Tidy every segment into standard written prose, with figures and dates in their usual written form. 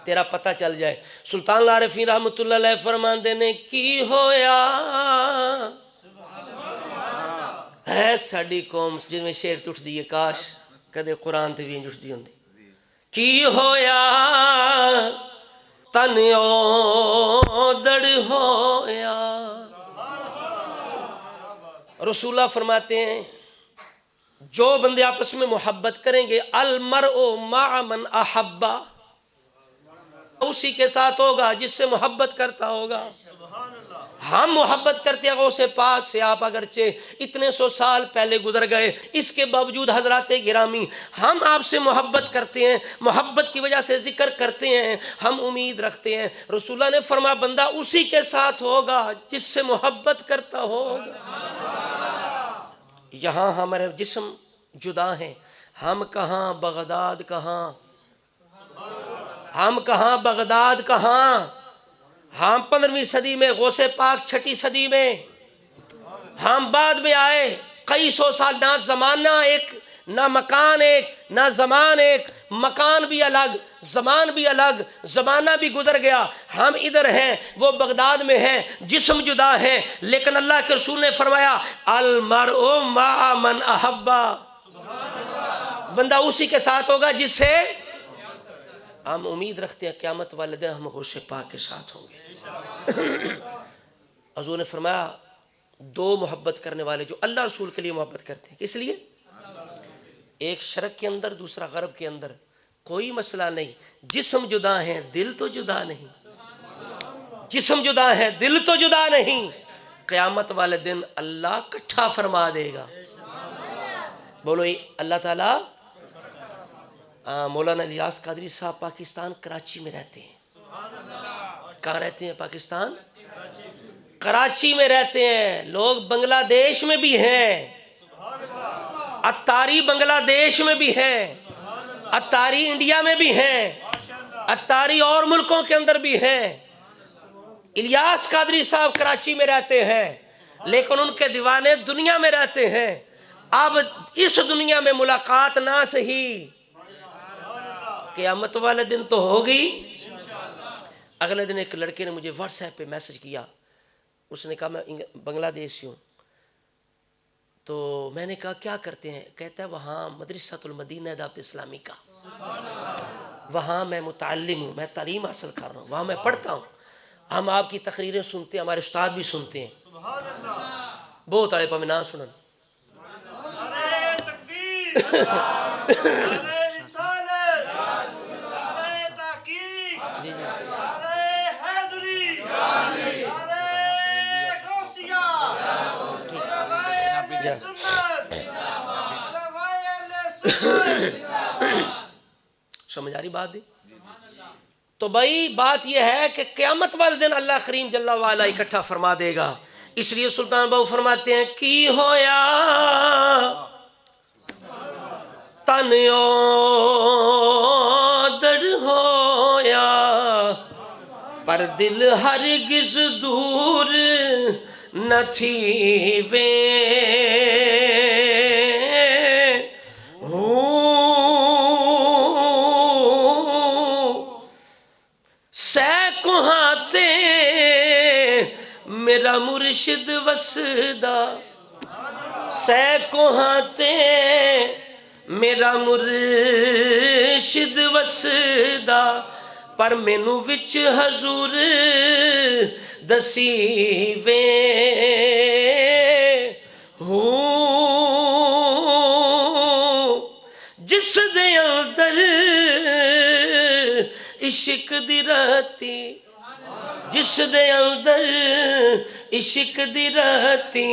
تیرا پتہ چل جائے۔ سلطان العارفین رحمۃ اللہ علیہ فرماندے نے کی ہویا ہے ساڈی قوم جن میں شعر ٹوٹ دیئے کاش کدے قرآن تے بھی جٹ دی ہوندی کی ہویا تن اودڑ ہویا۔ رسول اللہ فرماتے ہیں جو بندے آپس میں محبت کریں گے المرء مع من احبا، اسی کے ساتھ ہوگا جس سے محبت کرتا ہوگا۔ ہم محبت کرتے ہیں غوث پاک سے، آپ اگرچہ اتنے سو سال پہلے گزر گئے، اس کے باوجود حضرات گرامی ہم آپ سے محبت کرتے ہیں، محبت کی وجہ سے ذکر کرتے ہیں، ہم امید رکھتے ہیں۔ رسول اللہ نے فرمایا بندہ اسی کے ساتھ ہوگا جس سے محبت کرتا ہوگا۔ یہاں ہمارے جسم جدا ہیں، ہم کہاں بغداد کہاں، ہم کہاں بغداد کہاں، ہم 15ویں صدی میں، غوث پاک 6 صدی میں، ہم بعد میں آئے کئی سو سال، نہ زمانہ ایک نہ مکان ایک نہ زمان ایک، مکان بھی الگ زمان بھی الگ، زمانہ بھی گزر گیا، ہم ادھر ہیں وہ بغداد میں ہیں، جسم جدا ہیں، لیکن اللہ کے رسول نے فرمایا المرء مع من احبا، بندہ اسی کے ساتھ ہوگا جس سے ہم امید رکھتے ہیں قیامت والے دن ہم غوث پاک کے ساتھ ہوں گے۔ حضور نے فرمایا دو محبت کرنے والے جو اللہ رسول کے لیے محبت کرتے ہیں، کس لیے؟ ایک شرق کے اندر دوسرا غرب کے اندر، کوئی مسئلہ نہیں، جسم جدا ہیں دل تو جدا نہیں، جسم جدا ہے دل تو جدا نہیں، قیامت والے دن اللہ کٹھا فرما دے گا۔ بولو اللہ تعالیٰ۔ مولانا الیاس قادری صاحب پاکستان کراچی میں رہتے ہیں۔ کہاں رہتے ہیں؟ پاکستان کراچی میں رہتے ہیں۔ لوگ بنگلہ دیش میں بھی ہیں، اتاری بنگلہ دیش میں بھی ہیں، اتاری انڈیا میں بھی ہیں، اتاری اور ملکوں کے اندر بھی ہیں۔ الیاس قادری صاحب کراچی میں رہتے ہیں لیکن ان کے دیوانے دنیا میں رہتے ہیں۔ اب اس دنیا میں ملاقات نہ سہی، قیامت والے دن تو ہوگی۔ اگلے دن ایک لڑکے نے مجھے واٹس ایپ پہ میسج کیا، اس نے کہا میں بنگلہ دیش سے ہوں، تو میں نے کہا کیا کرتے ہیں؟ کہتا ہے وہاں مدرسۃ المدینہ دعوت اسلامی کا، وہاں میں متعلم ہوں، میں تعلیم حاصل کر رہا ہوں، وہاں میں پڑھتا ہوں، ہم آپ کی تقریریں سنتے ہیں، ہمارے استاد بھی سنتے ہیں۔ بہت آڑے پا میں نہ سنن سمجھ آ رہی بات دی؟ تو بھائی بات یہ ہے کہ قیامت والے دن اللہ کریم جل وعلا اکٹھا فرما دے گا۔ اس لیے سلطان بہو فرماتے ہیں کی ہویا تن اودڑ ہویا پر دل ہرگز دور نہ تھی وے میرا مرشد وسدا سہ کوہاتے میرا مرشد وسدا پر مینو وچ حضور دسی وے جس دے اندر عشق دی راتی، جس دے اندر عشق دی راتی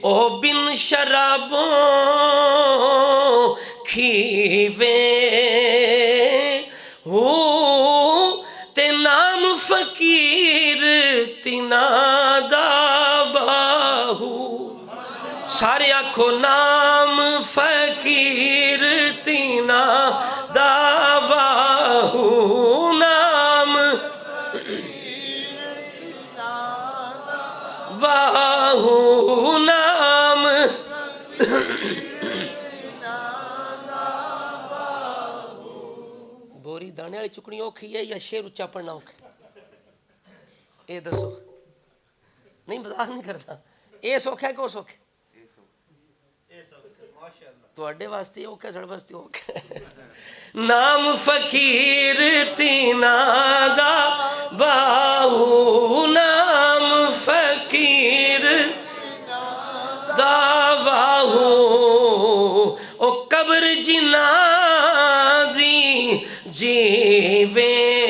او بن شرابوں کھیوے تے نام فقیر تینا دا باہو، سارے آکھو نام فقیر تینا دا باہو، نام باہو نام بوری دانے والی چکنی اوکھی ہے یا شعر اچا پڑھنا اوکھا؟ اے دسو، نہیں مزاق نہیں کرتا، اے سوکھا ہے کہ وہ سوکھا؟ تواڈے واسطے اوکھا، ساڈے واسطے اوکھا۔ نام فقیر تینا دا باہو، نام فقیر دا باہو، او قبر جنا دی جیویں